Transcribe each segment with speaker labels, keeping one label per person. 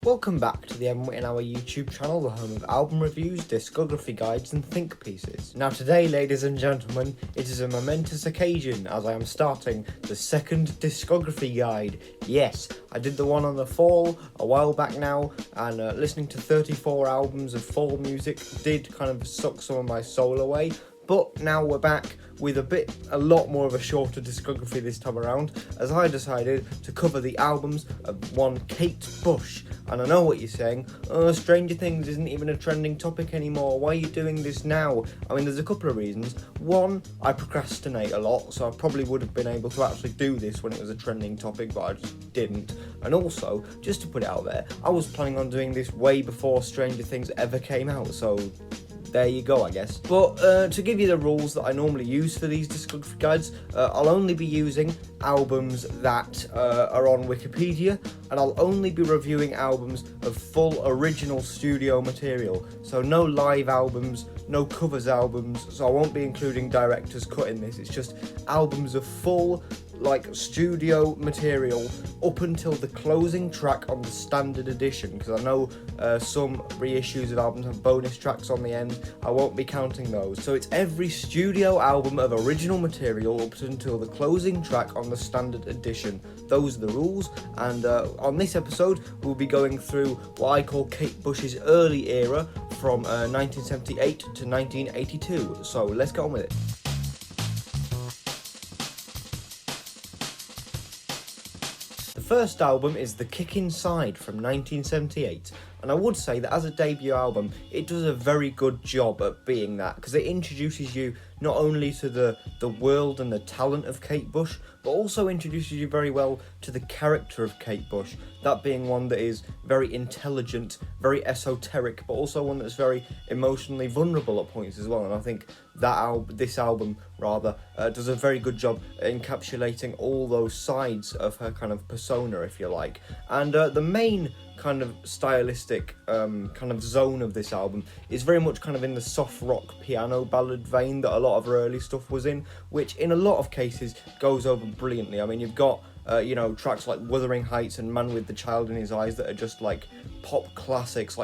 Speaker 1: Welcome back to the in our YouTube channel, the home of album reviews, discography guides and think pieces. Now today, ladies and gentlemen, it is a momentous occasion as I am starting the second discography guide. Yes, I did the one on the fall a while back now, and listening to 34 albums of fall music did kind of suck some of my soul away. But now we're back with a lot more of a shorter discography this time around, as I decided to cover the albums of one Kate Bush. And I know what you're saying, Stranger Things isn't even a trending topic anymore, why are you doing this now? I mean, there's a couple of reasons. One, I procrastinate a lot, so I probably would have been able to actually do this when it was a trending topic, but I just didn't. And also, just to put it out there, I was planning on doing this way before Stranger Things ever came out, so there you go, I guess. But to give you the rules that I normally use for these discography guides, I'll only be using albums that are on Wikipedia, and I'll only be reviewing albums of full original studio material. So no live albums, no covers albums, so I won't be including director's cut in this. It's just albums of full studio material up until the closing track on the standard edition, because I know some reissues of albums have bonus tracks on the end. I won't be counting those. So it's every studio album of original material up until the closing track on the standard edition. Those are the rules, and on this episode we'll be going through what I call Kate Bush's early era from 1978 to 1982. So let's get on with it. The first album is The Kick Inside from 1978, and I would say that as a debut album it does a very good job at being that, because it introduces you not only to the world and the talent of Kate Bush, but also introduces you very well to the character of Kate Bush, that being one that is very intelligent, very esoteric, but also one that's very emotionally vulnerable at points as well. And I think this album does a very good job encapsulating all those sides of her kind of persona, if you like. And the main kind of stylistic kind of zone of this album is very much kind of in the soft rock piano ballad vein that a lot of her early stuff was in, which in a lot of cases goes over brilliantly. I mean, you've got tracks like Wuthering Heights and Man with the Child in His Eyes that are just like pop classics,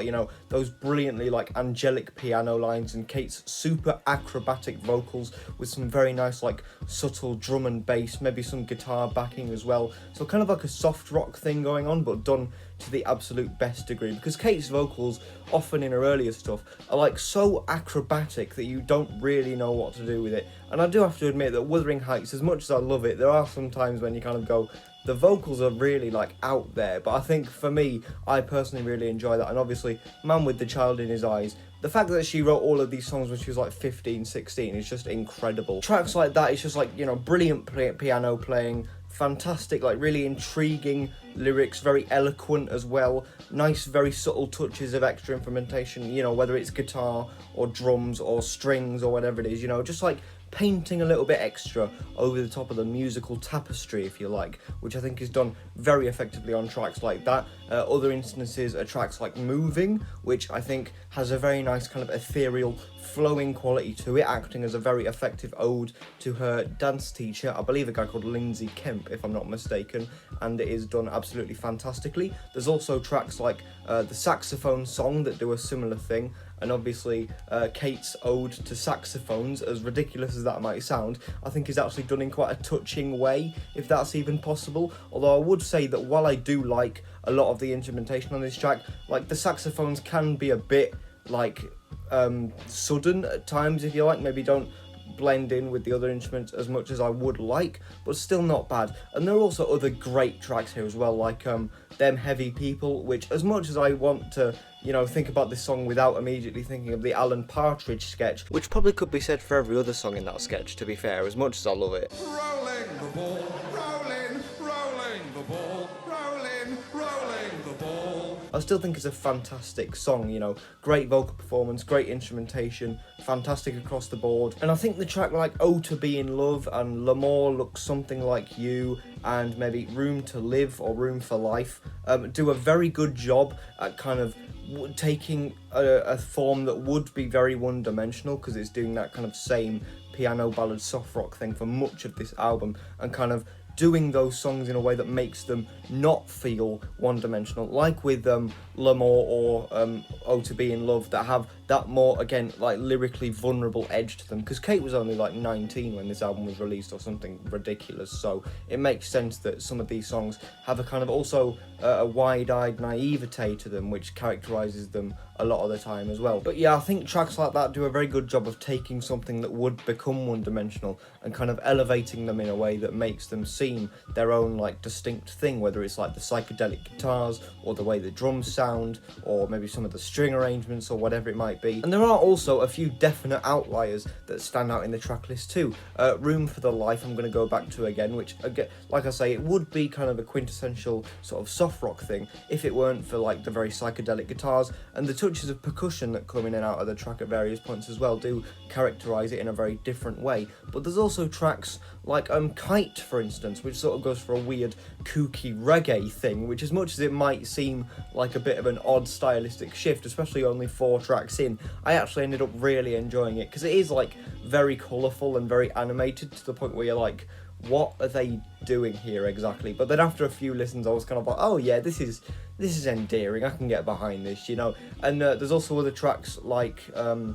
Speaker 1: those brilliantly angelic piano lines and Kate's super acrobatic vocals with some very nice subtle drum and bass, maybe some guitar backing as well. So kind of like a soft rock thing going on, but done to the absolute best degree, because Kate's vocals often in her earlier stuff are so acrobatic that you don't really know what to do with it. And I do have to admit that Wuthering Heights, as much as I love it, there are some times when you kind of go, the vocals are really out there, but I think for me, I personally really enjoy that. And obviously Man with the Child in His Eyes, the fact that she wrote all of these songs when she was 15, 16 is just incredible. Tracks like that, it's just brilliant piano playing, fantastic, really intriguing lyrics, very eloquent as well, nice, very subtle touches of extra instrumentation, whether it's guitar or drums or strings or whatever it is, just painting a little bit extra over the top of the musical tapestry, if you like, which I think is done very effectively on tracks like that. Other instances are tracks like Moving, which I think has a very nice kind of ethereal, flowing quality to it, acting as a very effective ode to her dance teacher, I believe a guy called Lindsay Kemp, if I'm not mistaken, and it is done absolutely fantastically. There's also tracks like the saxophone song that do a similar thing, and obviously Kate's ode to saxophones, as ridiculous as that might sound, I think is actually done in quite a touching way, if that's even possible. Although I would say that while I do like a lot of the instrumentation on this track, the saxophones can be a bit sudden at times, if you like, maybe don't blend in with the other instruments as much as I would like, but still not bad. And there are also other great tracks here as well, like Them Heavy People, which, as much as I want to think about this song without immediately thinking of the Alan Partridge sketch, which probably could be said for every other song in that sketch, to be fair, as much as I love it.
Speaker 2: Rolling the ball, rolling the ball, rolling the ball.
Speaker 1: I still think it's a fantastic song, great vocal performance, great instrumentation, fantastic across the board. And I think the track like Oh to Be in Love and L'Amour Looks Something Like You and maybe Room to Live or Room for Life do a very good job at kind of taking a form that would be very one-dimensional, because it's doing that kind of same piano ballad soft rock thing for much of this album, and kind of doing those songs in a way that makes them not feel one-dimensional, like with L'Amour or Oh To Be In Love that have that more, again, like lyrically vulnerable edge to them, because Kate was only like 19 when this album was released or something ridiculous, so it makes sense that some of these songs have a kind of also a wide-eyed naivete to them which characterises them a lot of the time as well. But yeah, I think tracks like that do a very good job of taking something that would become one-dimensional and kind of elevating them in a way that makes them seem their own like distinct thing, whether it's like the psychedelic guitars or the way the drums sound or maybe some of the string arrangements or whatever it might be. And there are also a few definite outliers that stand out in the track list too. Room for the Life I'm going to go back to again, which again, like I say, it would be kind of a quintessential sort of soft rock thing if it weren't for like the very psychedelic guitars, and the touches of percussion that come in and out of the track at various points as well do characterise it in a very different way. But there's also tracks like Kite, for instance, which sort of goes for a weird kooky reggae thing, which, as much as it might seem like a bit of an odd stylistic shift, especially only 4 tracks in, I actually ended up really enjoying it, because it is like very colourful and very animated to the point where you're like, what are they doing here exactly? But then after a few listens I was kind of like, oh yeah, this is endearing, I can get behind this, you know. And there's also other tracks like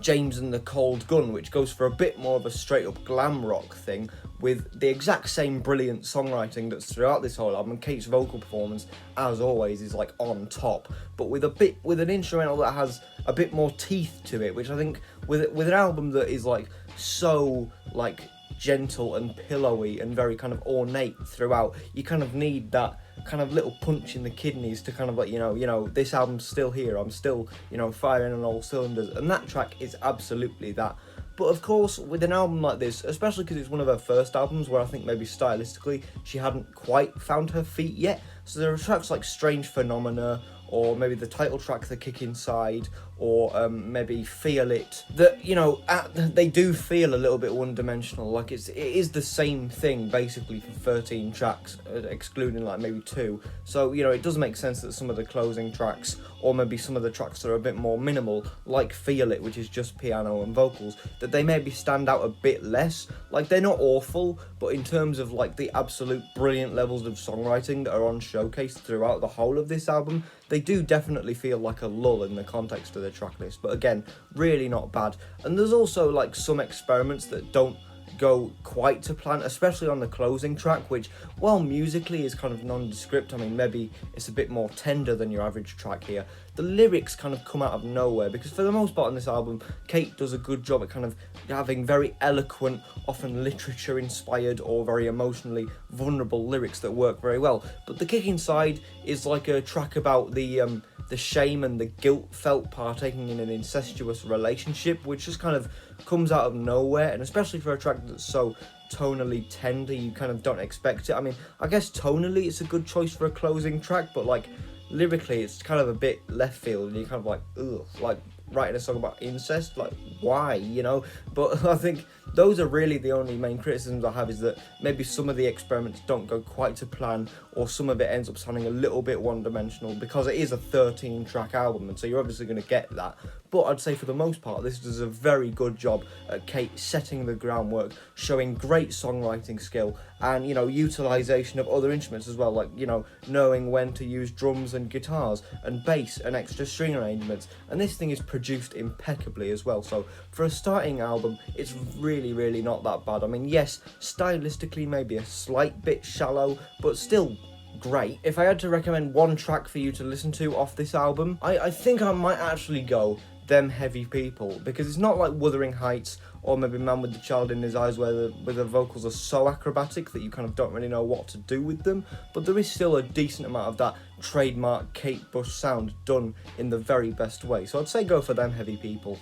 Speaker 1: James and the Cold Gun, which goes for a bit more of a straight up glam rock thing with the exact same brilliant songwriting that's throughout this whole album. Kate's vocal performance, as always, is like on top, but with an instrumental that has a bit more teeth to it, which I think with an album that is like so like gentle and pillowy and very kind of ornate throughout, you kind of need that kind of little punch in the kidneys to kind of like, you know, this album's still here, I'm still, you know, firing on all cylinders, and that track is absolutely that. But of course, with an album like this, especially because it's one of her first albums where I think maybe stylistically she hadn't quite found her feet yet, so there are tracks like Strange Phenomena, or maybe the title track, The Kick Inside, or maybe Feel It, that, you know, they do feel a little bit one-dimensional, like it is the same thing basically for 13 tracks, excluding like maybe 2, so, you know, it does make sense that some of the closing tracks, or maybe some of the tracks that are a bit more minimal, like Feel It, which is just piano and vocals, that they maybe stand out a bit less. Like, they're not awful, but in terms of like the absolute brilliant levels of songwriting that are on showcase throughout the whole of this album, they do definitely feel like a lull in the context of the track list, but again, really not bad. And there's also like some experiments that don't go quite to plan, especially on the closing track, which, while musically is kind of nondescript, I mean, maybe it's a bit more tender than your average track here, the lyrics kind of come out of nowhere, because for the most part on this album, Kate does a good job at kind of having very eloquent, often literature-inspired or very emotionally vulnerable lyrics that work very well. But The Kick Inside is like a track about the shame and the guilt felt partaking in an incestuous relationship, which just kind of comes out of nowhere, and especially for a track that's so tonally tender, you kind of don't expect it. I mean, I guess tonally it's a good choice for a closing track, but like lyrically it's kind of a bit left field, and you're kind of like, ugh, like writing a song about incest, like why, you know? But I think those are really the only main criticisms I have, is that maybe some of the experiments don't go quite to plan, or some of it ends up sounding a little bit one-dimensional, because it is a 13-track album, and so you're obviously going to get that. But I'd say for the most part, this does a very good job at Kate setting the groundwork, showing great songwriting skill, and, you know, utilisation of other instruments as well, like, you know, knowing when to use drums and guitars and bass and extra string arrangements, and this thing is produced impeccably as well. So for a starting album, it's really not that bad. I mean, yes, stylistically maybe a slight bit shallow, but still great. If I had to recommend one track for you to listen to off this album, I think I might actually go Them Heavy People, because it's not like Wuthering Heights or maybe Man with the Child in His Eyes, where the vocals are so acrobatic that you kind of don't really know what to do with them, but there is still a decent amount of that trademark Kate Bush sound done in the very best way. So I'd say go for Them Heavy People.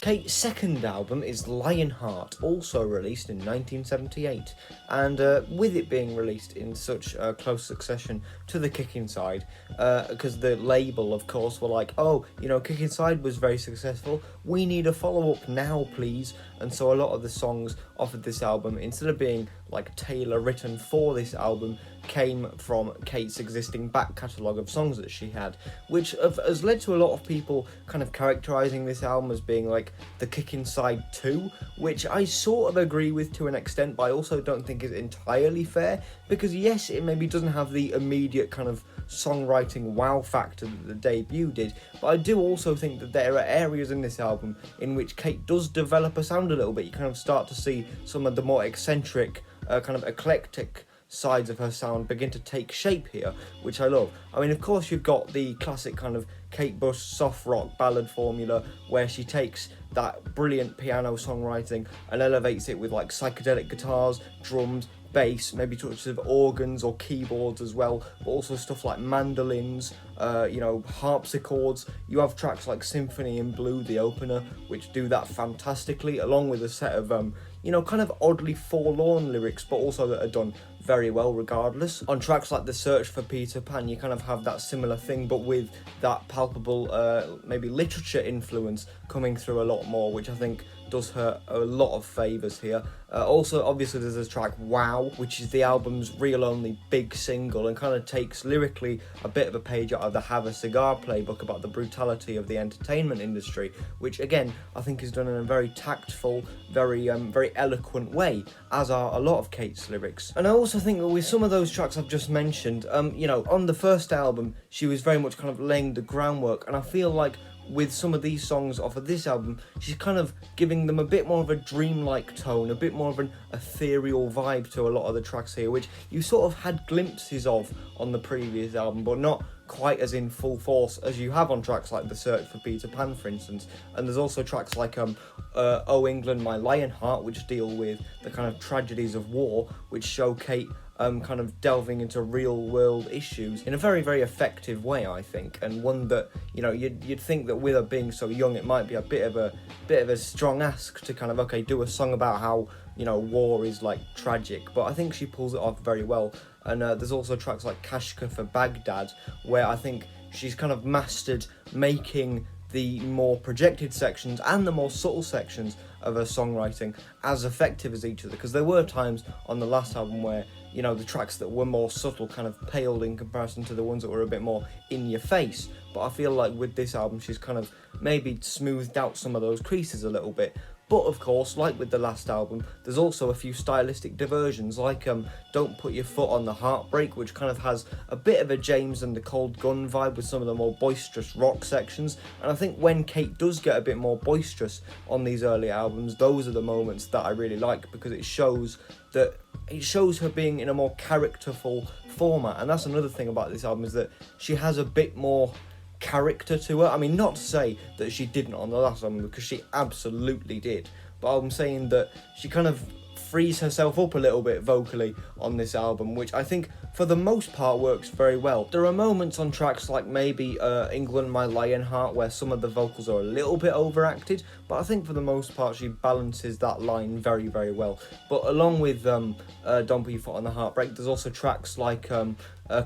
Speaker 1: Kate's second album is Lionheart, also released in 1978, and with it being released in such close succession to The Kick Inside, because the label, of course, were like, oh, you know, Kick Inside was very successful, we need a follow-up now, please. And so a lot of the songs off of this album, instead of being like tailor written for this album came from Kate's existing back catalogue of songs that she had, which has led to a lot of people kind of characterising this album as being like the Kickin' Side 2, which I sort of agree with to an extent, but I also don't think is entirely fair, because yes, it maybe doesn't have the immediate kind of songwriting wow factor that the debut did, but I do also think that there are areas in this album in which Kate does develop a sound a little bit. You kind of start to see some of the more eccentric, kind of eclectic sides of her sound begin to take shape here, which I love. I mean, of course, you've got the classic kind of Kate Bush soft rock ballad formula where she takes that brilliant piano songwriting and elevates it with like psychedelic guitars, drums, bass, maybe touches of organs or keyboards as well, but also stuff like mandolins, harpsichords. You have tracks like Symphony in Blue, the opener, which do that fantastically, along with a set of kind of oddly forlorn lyrics, but also that are done very well regardless. On tracks like The Search for Peter Pan, you kind of have that similar thing, but with that palpable, maybe literature influence coming through a lot more, which I think does her a lot of favours here. Also, obviously, there's a track Wow, which is the album's real only big single, and kind of takes lyrically a bit of a page out of the Have a Cigar playbook about the brutality of the entertainment industry, which again I think is done in a very tactful, very eloquent way, as are a lot of Kate's lyrics. And I also think that with some of those tracks I've just mentioned, on the first album she was very much kind of laying the groundwork, and I feel like with some of these songs off of this album, she's kind of giving them a bit more of a dreamlike tone, a bit more of an ethereal vibe to a lot of the tracks here, which you sort of had glimpses of on the previous album, but not quite as in full force as you have on tracks like The Search for Peter Pan, for instance. And there's also tracks like Oh England, My Lionheart, which deal with the kind of tragedies of war, which show Kate kind of delving into real world issues in a very, very effective way, I think, and one that you'd think that with her being so young it might be a bit of a strong ask to kind of do a song about how war is like tragic, but I think she pulls it off very well. And there's also tracks like Kashka for Baghdad, where I think she's kind of mastered making the more projected sections and the more subtle sections of her songwriting as effective as each other, because there were times on the last album where the tracks that were more subtle kind of paled in comparison to the ones that were a bit more in your face, but I feel like with this album she's kind of maybe smoothed out some of those creases a little bit. But of course, like with the last album, there's also a few stylistic diversions, like Don't Put Your Foot on the Heartbreak, which kind of has a bit of a James and the Cold Gun vibe with some of the more boisterous rock sections. And I think when Kate does get a bit more boisterous on these early albums, those are the moments that I really like, because it shows her being in a more characterful format. And that's another thing about this album, is that she has a bit more character to her. I mean, not to say that she didn't on the last album, because she absolutely did, but I'm saying that she kind of frees herself up a little bit vocally on this album, which I think for the most part works very well. There are moments on tracks like maybe England, My Lionheart, where some of the vocals are a little bit overacted, but I think for the most part she balances that line very, very well. But along with Don't Put Your Foot on the Heartbreak, there's also tracks like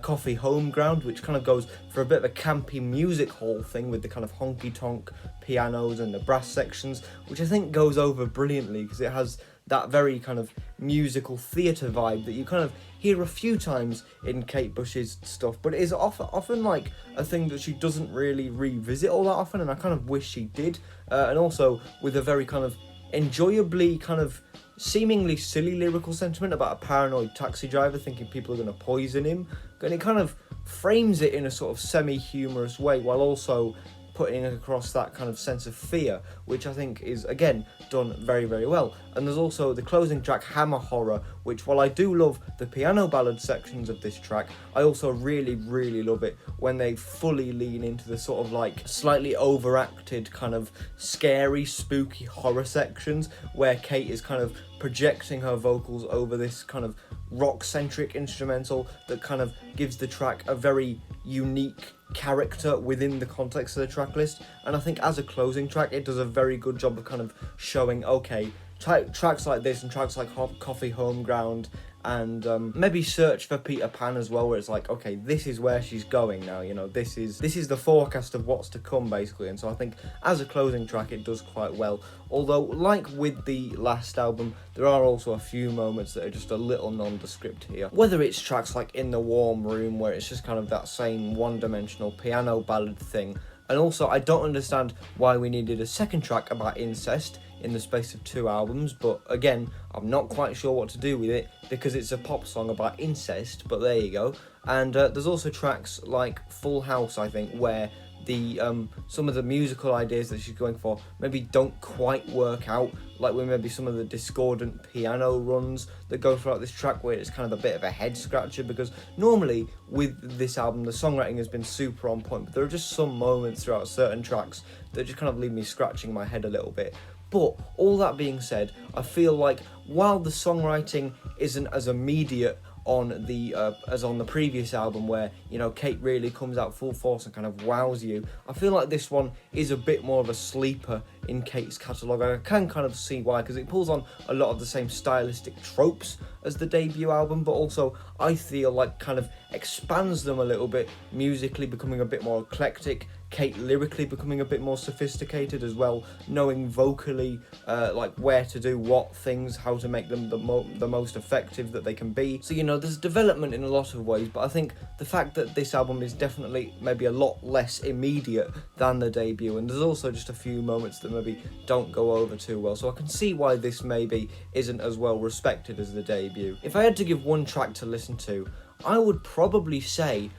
Speaker 1: Coffee Home Ground, which kind of goes for a bit of a campy music hall thing with the kind of honky-tonk pianos and the brass sections, which I think goes over brilliantly, because it has that very kind of musical theatre vibe that you kind of hear a few times in Kate Bush's stuff, but it is often like a thing that she doesn't really revisit all that often, and I kind of wish she did. And also with a very kind of enjoyably kind of seemingly silly lyrical sentiment about a paranoid taxi driver thinking people are going to poison him, and it kind of frames it in a sort of semi-humorous way while also putting across that kind of sense of fear, which I think is, again, done very, very well. And there's also the closing track, Hammer Horror, which, while I do love the piano ballad sections of this track, I also really, really love it when they fully lean into the sort of like slightly overacted kind of scary, spooky horror sections, where Kate is kind of projecting her vocals over this kind of rock-centric instrumental that kind of gives the track a very unique character within the context of the track list. And I think as a closing track it does a very good job of kind of showing, okay, tracks like this and tracks like Coffee Home Ground and maybe Search for Peter Pan as well, where it's like, okay, this is where she's going now, you know, this is the forecast of what's to come, basically. And so I think as a closing track it does quite well, although like with the last album, there are also a few moments that are just a little nondescript here, whether it's tracks like In the Warm Room, where it's just kind of that same one-dimensional piano ballad thing. And also, I don't understand why we needed a second track about incest in the space of 2 albums, but again, I'm not quite sure what to do with it, because it's a pop song about incest, but there you go. And there's also tracks like Full House, I think, where the some of the musical ideas that she's going for maybe don't quite work out, like with maybe some of the discordant piano runs that go throughout this track, where it's kind of a bit of a head scratcher, because normally with this album the songwriting has been super on point, but there are just some moments throughout certain tracks that just kind of leave me scratching my head a little bit. But all that being said, I feel like while the songwriting isn't as immediate on the as on the previous album, where, you know, Kate really comes out full force and kind of wows you, I feel like this one is a bit more of a sleeper in Kate's catalogue. I can kind of see why, because it pulls on a lot of the same stylistic tropes as the debut album, but also I feel like kind of expands them a little bit musically, becoming a bit more eclectic. Kate lyrically becoming a bit more sophisticated as well, knowing vocally like where to do what things, how to make them the most effective that they can be. So, you know, there's development in a lot of ways, but I think the fact that this album is definitely maybe a lot less immediate than the debut, and there's also just a few moments that maybe don't go over too well, so I can see why this maybe isn't as well respected as the debut. If I had to give one track to listen to, I would probably say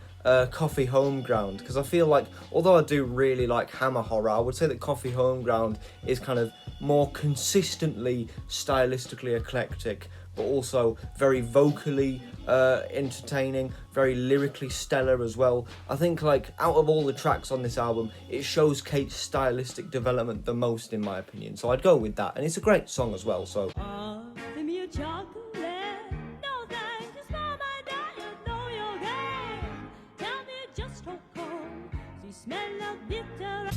Speaker 1: Coffee Homeground, because I feel like, although I do really like Hammer Horror, I would say that Coffee Homeground is kind of more consistently stylistically eclectic, but also very vocally entertaining, very lyrically stellar as well. I think, like, out of all the tracks on this album, it shows Kate's stylistic development the most, in my opinion, so I'd go with that, and it's a great song as well. So
Speaker 3: Give me a chocolate. No thanks for my diet, though you're gay. Tell me just how come you smell of bitter.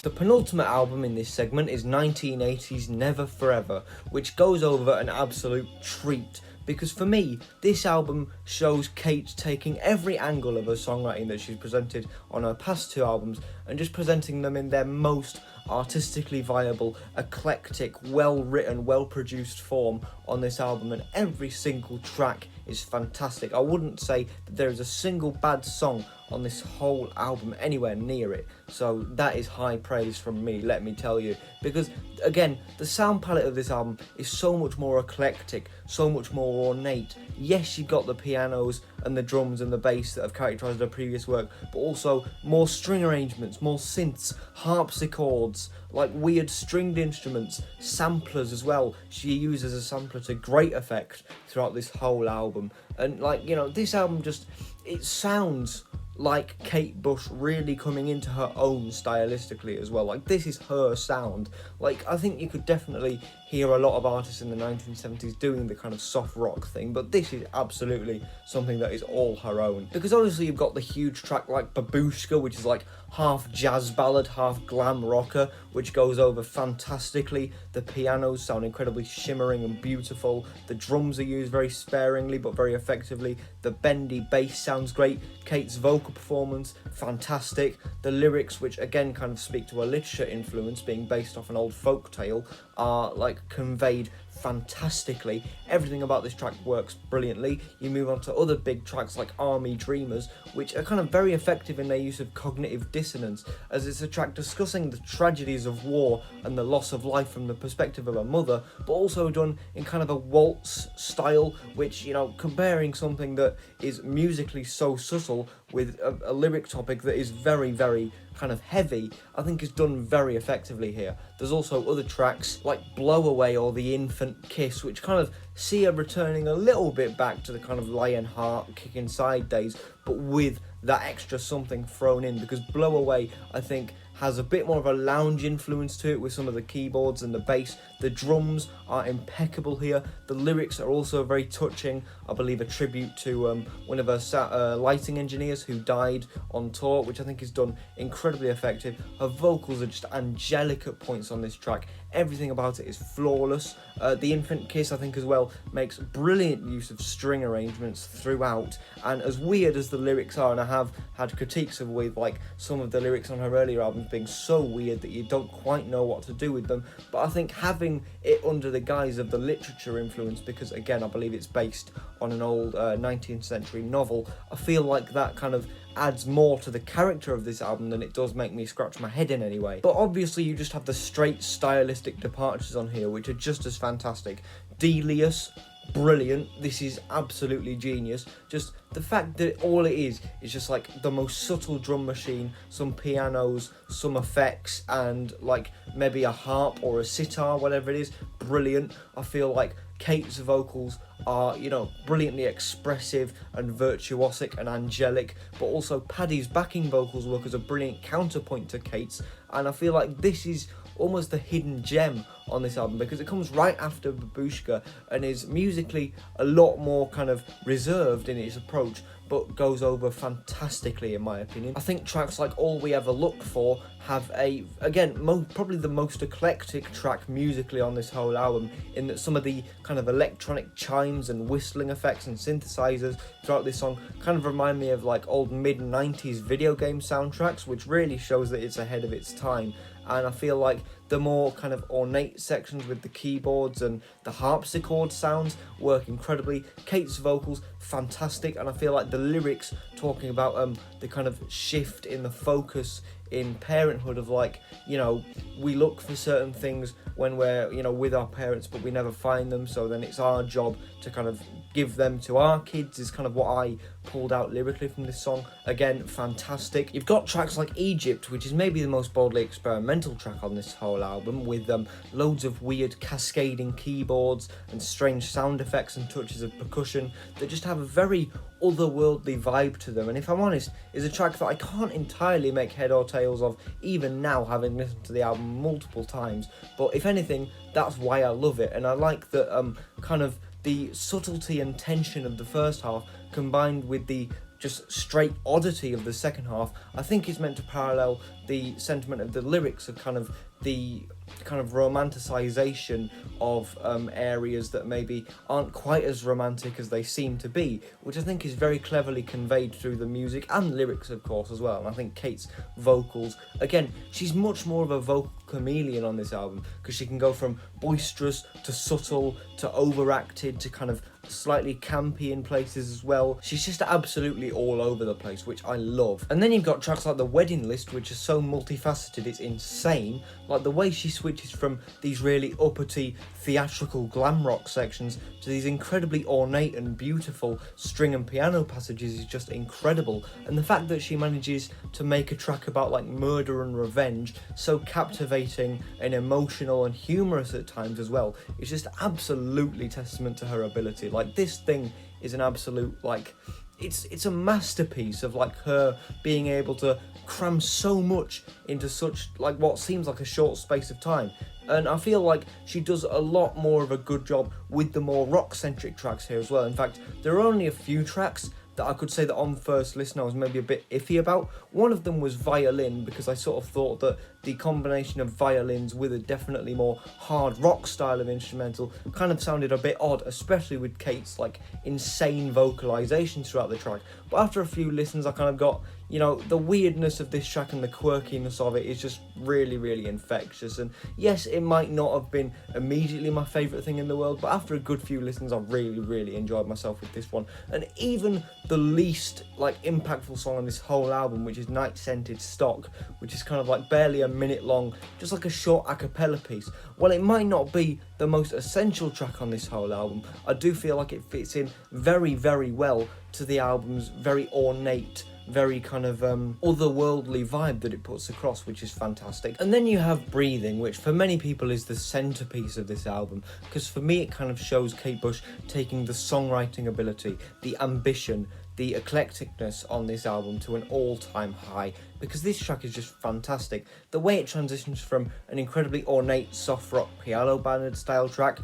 Speaker 1: the penultimate album in this segment is 1980's Never Forever, which goes over an absolute treat, because for me, this album shows Kate taking every angle of her songwriting that she's presented on her past 2 albums and just presenting them in their most artistically viable, eclectic, well-written, well-produced form on this album, and every single track is fantastic. I wouldn't say that there is a single bad song on this whole album anywhere near it, so that is high praise from me, let me tell you, because again, the sound palette of this album is so much more eclectic, so much more ornate. Yes, you've got the pianos and the drums and the bass that have characterised her previous work, but also more string arrangements, more synths, harpsichords, like weird stringed instruments, samplers as well. She uses a sampler to great effect throughout this whole album, and like, you know, this album just, it sounds like Kate Bush really coming into her own stylistically as well. Like, this is her sound. Like, I think you could definitely hear a lot of artists in the 1970s doing the kind of soft rock thing, but this is absolutely something that is all her own. Because honestly, you've got the huge track like Babushka, which is like half jazz ballad, half glam rocker, which goes over fantastically. The pianos sound incredibly shimmering and beautiful. The drums are used very sparingly but very effectively. The bendy bass sounds great. Kate's vocal performance, fantastic. The lyrics, which again kind of speak to a literature influence, being based off an old folk tale, are like conveyed fantastically. Everything about this track works brilliantly. You move on to other big tracks like Army Dreamers, which are kind of very effective in their use of cognitive dissonance, as it's a track discussing the tragedies of war and the loss of life from the perspective of a mother, but also done in kind of a waltz style, which, you know, comparing something that is musically so subtle with a lyric topic that is very, very kind of heavy, I think is done very effectively here. There's also other tracks like Blow Away or The Infant Kiss, which kind of see her returning a little bit back to the kind of Lionheart, Kick Inside days, but with that extra something thrown in, because Blow Away, I think, has a bit more of a lounge influence to it with some of the keyboards and the bass. The drums are impeccable here. The lyrics are also very touching. I believe a tribute to one of her lighting engineers who died on tour, which I think is done incredibly effective. Her vocals are just angelic at points on this track. Everything about it is flawless. The Infant Kiss, I think, as well, makes brilliant use of string arrangements throughout, and as weird as the lyrics are, and I have had critiques of with like some of the lyrics on her earlier albums being so weird that you don't quite know what to do with them, but I think having it under the guise of the literature influence, because again I believe it's based on an old 19th century novel, I feel like that kind of adds more to the character of this album than it does make me scratch my head in any way. But obviously you just have the straight stylistic departures on here, which are just as fantastic. Delius, brilliant. This is absolutely genius. Just the fact that all it is just like the most subtle drum machine, some pianos, some effects, and like maybe a harp or a sitar, whatever it is, brilliant. I feel like Kate's vocals are, you know, brilliantly expressive and virtuosic and angelic, but also Paddy's backing vocals work as a brilliant counterpoint to Kate's, and I feel like this is almost the hidden gem on this album because it comes right after Babushka and is musically a lot more kind of reserved in its approach, but goes over fantastically in my opinion. I think tracks like All We Ever Looked For have probably the most eclectic track musically on this whole album, in that some of the kind of electronic chimes and whistling effects and synthesizers throughout this song kind of remind me of like old mid-90s video game soundtracks, which really shows that it's ahead of its time. And I feel like the more kind of ornate sections with the keyboards and the harpsichord sounds work incredibly. Kate's vocals, fantastic, and I feel like the lyrics talking about the kind of shift in the focus in parenthood of like, you know, we look for certain things when we're, you know, with our parents, but we never find them, so then it's our job to kind of give them to our kids, is kind of what I pulled out lyrically from this song. Again, fantastic. You've got tracks like Egypt, which is maybe the most boldly experimental track on this whole album, with loads of weird cascading keyboards and strange sound effects and touches of percussion that just have a very otherworldly vibe to them, and if I'm honest, is a track that I can't entirely make head or tails of even now, having listened to the album multiple times, but if anything, that's why I love it. And I like that kind of the subtlety and tension of the first half combined with the just straight oddity of the second half. I think it's meant to parallel the sentiment of the lyrics of kind of the kind of romanticization of areas that maybe aren't quite as romantic as they seem to be, which I think is very cleverly conveyed through the music and lyrics, of course, as well. And I think Kate's vocals, again, she's much more of a vocal chameleon on this album, because she can go from boisterous to subtle to overacted to kind of slightly campy in places as well. She's just absolutely all over the place, which I love. And then you've got tracks like The Wedding List, which are so multifaceted, it's insane. Like the way she switches from these really uppity theatrical glam rock sections to these incredibly ornate and beautiful string and piano passages is just incredible. And the fact that she manages to make a track about like murder and revenge so captivating and emotional and humorous at times as well is just absolutely testament to her ability. Like this thing is an absolute, like, it's a masterpiece of like her being able to cram so much into such like what seems like a short space of time. And I feel like she does a lot more of a good job with the more rock-centric tracks here as well. In fact, there are only a few tracks that I could say that on first listen I was maybe a bit iffy about. One of them was violin, because I sort of thought that the combination of violins with a definitely more hard rock style of instrumental kind of sounded a bit odd, especially with Kate's like insane vocalizations throughout the track. But after a few listens I kind of got, you know, the weirdness of this track and the quirkiness of it is just really, really infectious. And yes, it might not have been immediately my favourite thing in the world, but after a good few listens I really, really enjoyed myself with this one. And even the least like impactful song on this whole album, which is Night Scented Stock, which is kind of like barely a minute long, just like a short a cappella piece, while it might not be the most essential track on this whole album, I do feel like it fits in very, very well to the album's very ornate, very kind of otherworldly vibe that it puts across, which is fantastic. And then you have Breathing, which for many people is the centerpiece of this album, because for me it kind of shows Kate Bush taking the songwriting ability, the ambition, the eclecticness on this album to an all-time high, because this track is just fantastic. The way it transitions from an incredibly ornate soft rock piano ballad style track,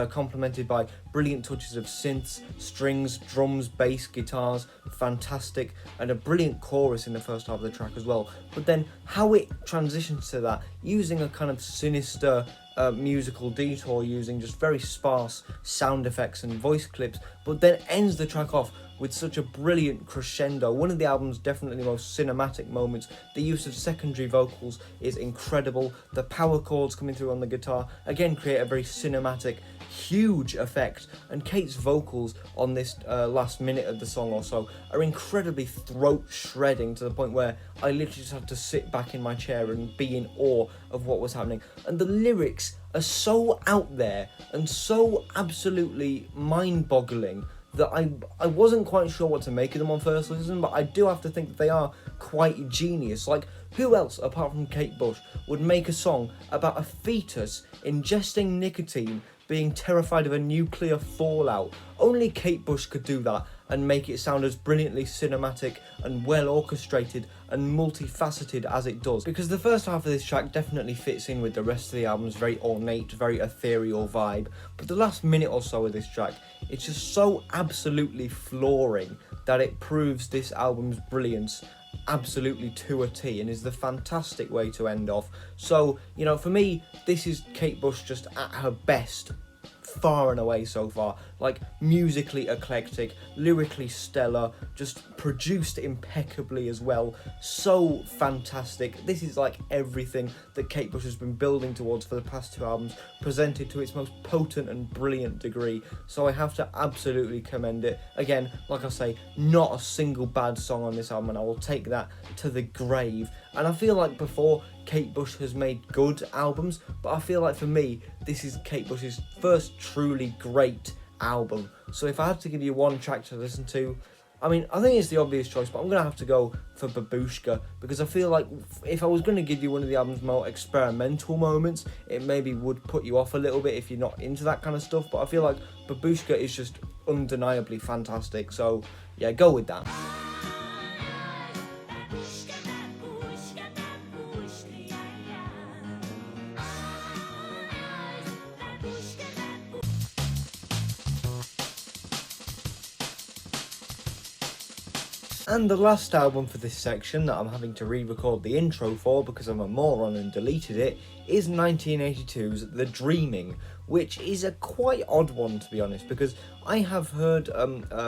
Speaker 1: complemented by brilliant touches of synths, strings, drums, bass, guitars, fantastic, and a brilliant chorus in the first half of the track as well. But then how it transitions to that, using a kind of sinister musical detour, using just very sparse sound effects and voice clips, but then ends the track off with such a brilliant crescendo. One of the album's definitely most cinematic moments. The use of secondary vocals is incredible. The power chords coming through on the guitar again create a very cinematic, huge effect, and Kate's vocals on this last minute of the song or so are incredibly throat shredding, to the point where I literally just had to sit back in my chair and be in awe of what was happening. And the lyrics are so out there and so absolutely mind-boggling that I wasn't quite sure what to make of them on first listen, but I do have to think that they are quite genius. Like, who else apart from Kate Bush would make a song about a fetus ingesting nicotine, being terrified of a nuclear fallout? Only Kate Bush could do that and make it sound as brilliantly cinematic and well orchestrated and multifaceted as it does. Because the first half of this track definitely fits in with the rest of the album's very ornate, very ethereal vibe, but the last minute or so of this track, it's just so absolutely flooring that it proves this album's brilliance absolutely to a T, and is the fantastic way to end off. So, you know, for me, this is Kate Bush just at her best, far and away so far. Like, musically eclectic, lyrically stellar, just produced impeccably as well. So fantastic. This is like everything that Kate Bush has been building towards for the past two albums, presented to its most potent and brilliant degree. So I have to absolutely commend it. Again, like I say, not a single bad song on this album, and I will take that to the grave. And I feel like before, Kate Bush has made good albums, but I feel like for me, this is Kate Bush's first truly great album. So if I had to give you one track to listen to, I mean, I think it's the obvious choice, but I'm going to have to go for Babushka, because I feel like if I was going to give you one of the album's more experimental moments, it maybe would put you off a little bit if you're not into that kind of stuff, but I feel like Babushka is just undeniably fantastic, so yeah, go with that. And the last album for this section that I'm having to re-record the intro for because I'm a moron and deleted it is 1982's The Dreaming, which is a quite odd one, to be honest, because I have heard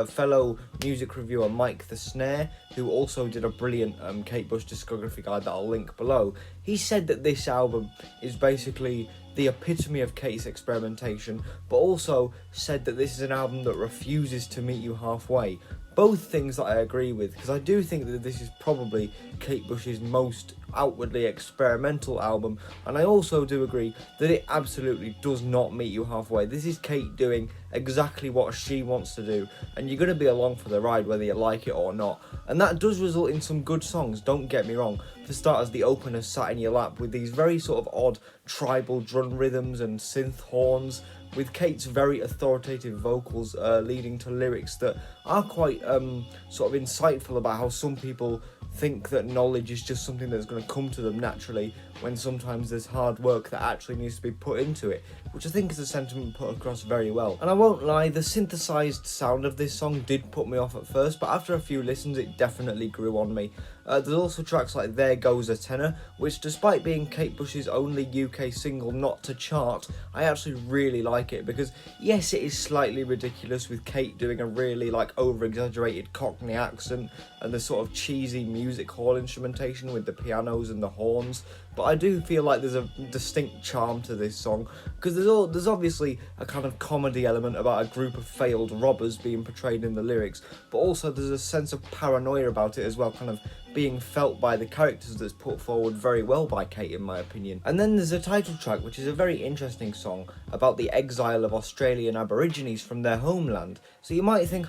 Speaker 1: fellow music reviewer Mike the Snare, who also did a brilliant Kate Bush discography guide that I'll link below. He said that this album is basically the epitome of Kate's experimentation, but also said that this is an album that refuses to meet you halfway. Both things that I agree with, because I do think that this is probably Kate Bush's most outwardly experimental album, and I also do agree that it absolutely does not meet you halfway. This is Kate doing exactly what she wants to do, and you're going to be along for the ride whether you like it or not. And that does result in some good songs, don't get me wrong. For starters, the opener Sat in Your Lap, with these very sort of odd tribal drum rhythms and synth horns, with Kate's very authoritative vocals leading to lyrics that are quite sort of insightful about how some people think that knowledge is just something that's going to come to them naturally, when sometimes there's hard work that actually needs to be put into it, which I think is a sentiment put across very well. And I won't lie, the synthesized sound of this song did put me off at first, but after a few listens it definitely grew on me. There's also tracks like There Goes a Tenor, which despite being Kate Bush's only UK single not to chart, I actually really like it, because yes, it is slightly ridiculous with Kate doing a really like over-exaggerated Cockney accent and the sort of cheesy music hall instrumentation with the pianos and the horns, but I do feel like there's a distinct charm to this song, because there's obviously a kind of comedy element about a group of failed robbers being portrayed in the lyrics, but also there's a sense of paranoia about it as well, kind of being felt by the characters, that's put forward very well by Kate in my opinion. And then there's a title track, which is a very interesting song about the exile of Australian Aborigines from their homeland. So you might think,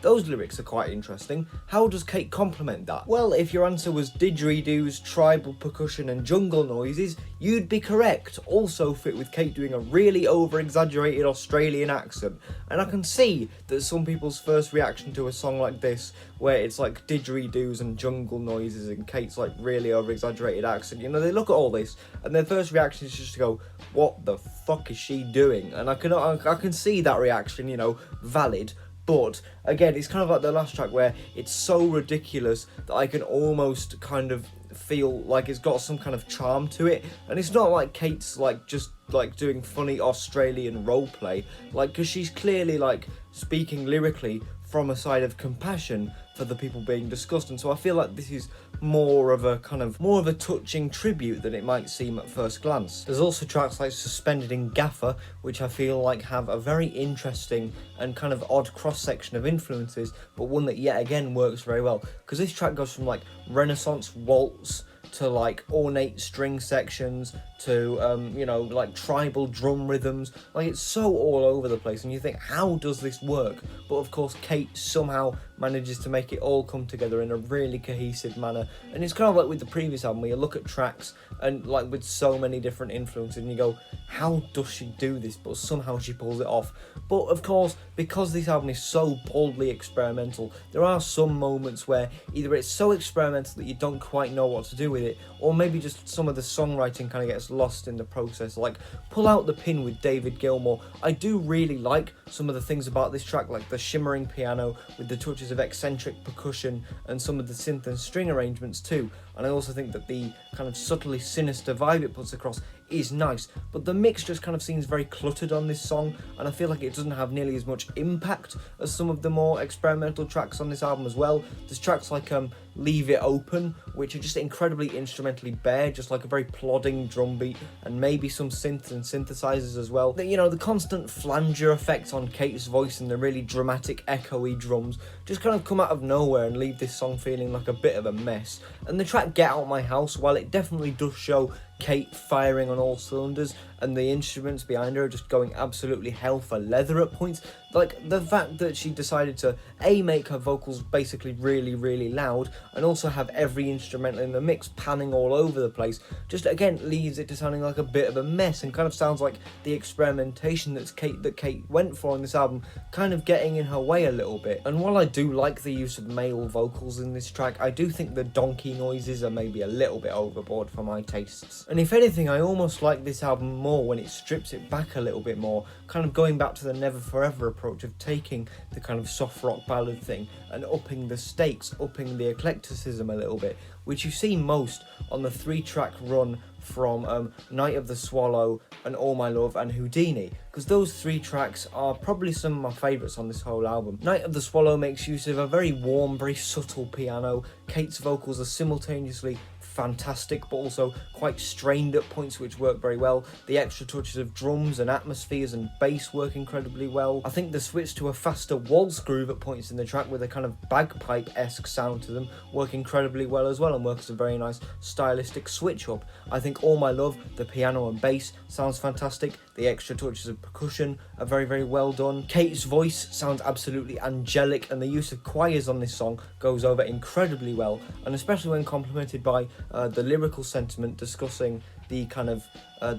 Speaker 1: those lyrics are quite interesting. How does Kate complement that? Well, if your answer was didgeridoos, tribal percussion and jungle noises, you'd be correct. Also fit with Kate doing a really over-exaggerated Australian accent. And I can see that some people's first reaction to a song like this, where it's like didgeridoos and jungle noises and Kate's like really over-exaggerated accent, you know, they look at all this and their first reaction is just to go, what the fuck is she doing? And I can see that reaction, you know, valid. But again, it's kind of like the last track where it's so ridiculous that I can almost kind of feel like it's got some kind of charm to it. And it's not like Kate's like just like doing funny Australian roleplay, like, because she's clearly like speaking lyrically from a side of compassion for the people being discussed. And so I feel like this is more of a touching tribute than it might seem at first glance. There's also tracks like Suspended in Gaffer, which I feel like have a very interesting and kind of odd cross-section of influences, but one that yet again works very well, because this track goes from like Renaissance waltz to like ornate string sections to you know, like tribal drum rhythms. Like, it's so all over the place and you think, how does this work? But of course Kate somehow manages to make it all come together in a really cohesive manner. And it's kind of like with the previous album where you look at tracks and like with so many different influences and you go, how does she do this? But somehow she pulls it off. But of course, because this album is so boldly experimental, there are some moments where either it's so experimental that you don't quite know what to do with it, or maybe just some of the songwriting kind of gets lost in the process. Like Pull Out the Pin with David Gilmour, I do really like some of the things about this track, like the shimmering piano with the touches of eccentric percussion and some of the synth and string arrangements too. And I also think that the kind of subtly sinister vibe it puts across is nice, but the mix just kind of seems very cluttered on this song, and I feel like it doesn't have nearly as much impact as some of the more experimental tracks on this album as well. There's tracks like Leave It Open, which are just incredibly instrumentally bare, just like a very plodding drum beat, and maybe some synths and synthesizers as well. You know, the constant flanger effects on Kate's voice and the really dramatic echoey drums just kind of come out of nowhere and leave this song feeling like a bit of a mess. And the track Get Out My House, while it definitely does show Kate firing on all cylinders and the instruments behind her just going absolutely hell for leather at points, like the fact that she decided to make her vocals basically really, really loud and also have every instrumental in the mix panning all over the place just again leaves it to sounding like a bit of a mess, and kind of sounds like the experimentation that Kate went for on this album kind of getting in her way a little bit. And while I do like the use of male vocals in this track, I do think the donkey noises are maybe a little bit overboard for my tastes. And if anything, I almost like this album more when it strips it back a little bit more, kind of going back to the Never Forever approach of taking the kind of soft rock ballad thing and upping the stakes, upping the eclecticism a little bit, which you see most on the 3-track run from Night of the Swallow and All My Love and Houdini, because those 3 tracks are probably some of my favourites on this whole album. Night of the Swallow makes use of a very warm, very subtle piano. Kate's vocals are simultaneously fantastic but also quite strained at points, which work very well. The extra touches of drums and atmospheres and bass work incredibly well. I think the switch to a faster waltz groove at points in the track with a kind of bagpipe-esque sound to them work incredibly well as well, and work as a very nice stylistic switch up. I think All My Love, the piano and bass sounds fantastic. The extra touches of percussion are very, very well done. Kate's voice sounds absolutely angelic, and the use of choirs on this song goes over incredibly well, and especially when complemented by the lyrical sentiment discussing the kind of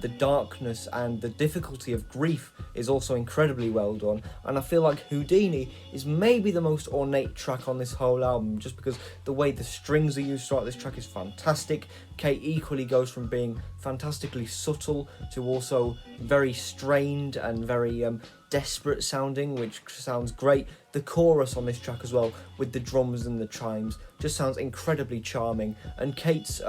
Speaker 1: the darkness and the difficulty of grief is also incredibly well done. And I feel like Houdini is maybe the most ornate track on this whole album, just because the way the strings are used throughout this track is fantastic. Kate equally goes from being fantastically subtle to also very strained and very desperate sounding, which sounds great. The chorus on this track as well, with the drums and the chimes, just sounds incredibly charming. And Kate's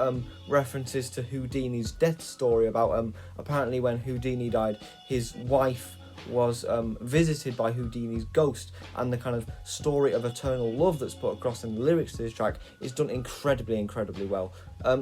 Speaker 1: references to Houdini's death story about apparently when Houdini died, his wife was visited by Houdini's ghost, and the kind of story of eternal love that's put across in the lyrics to this track is done incredibly well.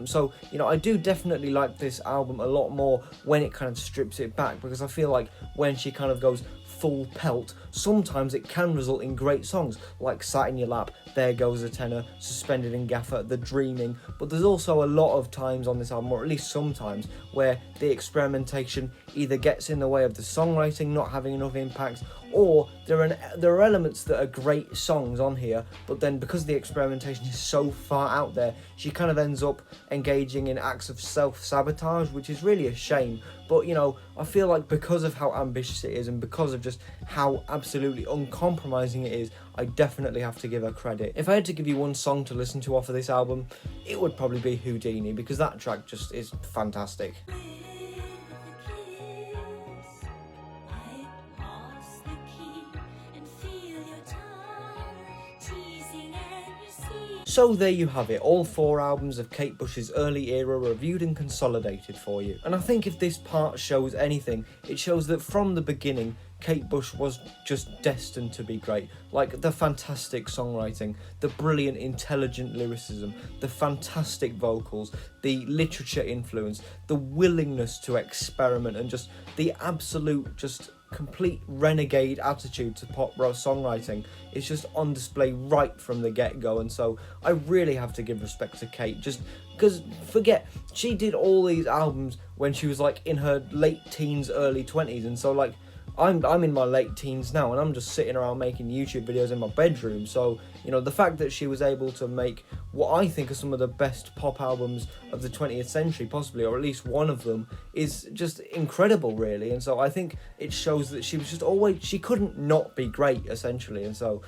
Speaker 1: So, you know, I do definitely like this album a lot more when it kind of strips it back, because I feel like when she kind of goes full pelt, sometimes it can result in great songs like Sat in Your Lap, There Goes a Tenor, Suspended in Gaffer, The Dreaming. But there's also a lot of times on this album, or at least sometimes, where the experimentation either gets in the way of the songwriting not having enough impact, or there are elements that are great songs on here, but then because the experimentation is so far out there, she kind of ends up engaging in acts of self-sabotage, which is really a shame. But you know, I feel like because of how ambitious it is and because of just how absolutely uncompromising it is, I definitely have to give her credit. If I had to give you one song to listen to off of this album, it would probably be Houdini, because that track just is fantastic. So there you have it, all 4 albums of Kate Bush's early era reviewed and consolidated for you. And I think if this part shows anything, it shows that from the beginning, Kate Bush was just destined to be great. Like the fantastic songwriting, the brilliant intelligent lyricism, the fantastic vocals, the literature influence, the willingness to experiment, and just the absolute just complete renegade attitude to pop rock songwriting is just on display right from the get-go. And so I really have to give respect to Kate, just because, forget, she did all these albums when she was like in her late teens, early 20s, and so like I'm in my late teens now, and I'm just sitting around making YouTube videos in my bedroom. So, you know, the fact that she was able to make what I think are some of the best pop albums of the 20th century, possibly, or at least one of them, is just incredible, really. And so I think it shows that she was just always, she couldn't not be great, essentially. And so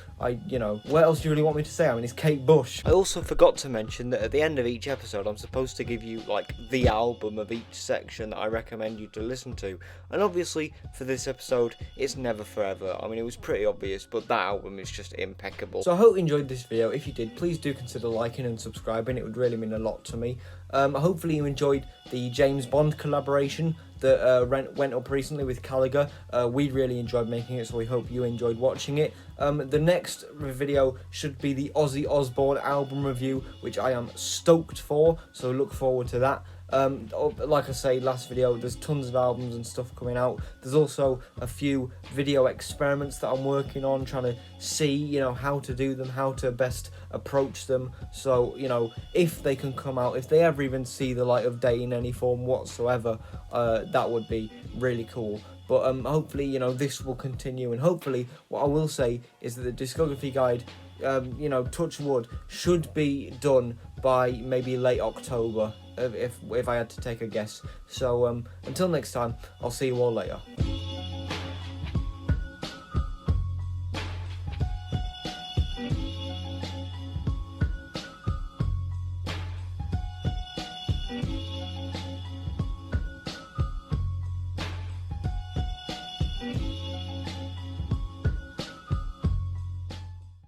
Speaker 1: you know, what else do you really want me to say? I mean, it's Kate Bush. I also forgot to mention that at the end of each episode, I'm supposed to give you, like, the album of each section that I recommend you to listen to. And obviously, for this episode, it's Never Forever. I mean, it was pretty obvious, but that album is just impeccable. So I hope you enjoyed this video. If you did, please do consider liking and subscribing. It would really mean a lot to me. Hopefully you enjoyed the James Bond collaboration that went up recently with Caliga. We really enjoyed making it, so we hope you enjoyed watching it. The next video should be the Ozzy Osbourne album review, which I am stoked for, so look forward to that. Like I say, last video, there's tons of albums and stuff coming out. There's also a few video experiments that I'm working on, trying to see, you know, how to do them, how to best approach them. So, you know, if they can come out, if they ever even see the light of day in any form whatsoever, that would be really cool. But hopefully, you know, this will continue, and hopefully what I will say is that the discography guide, you know, touch wood, should be done by maybe late October, if I had to take a guess. So until next time, I'll see you all later.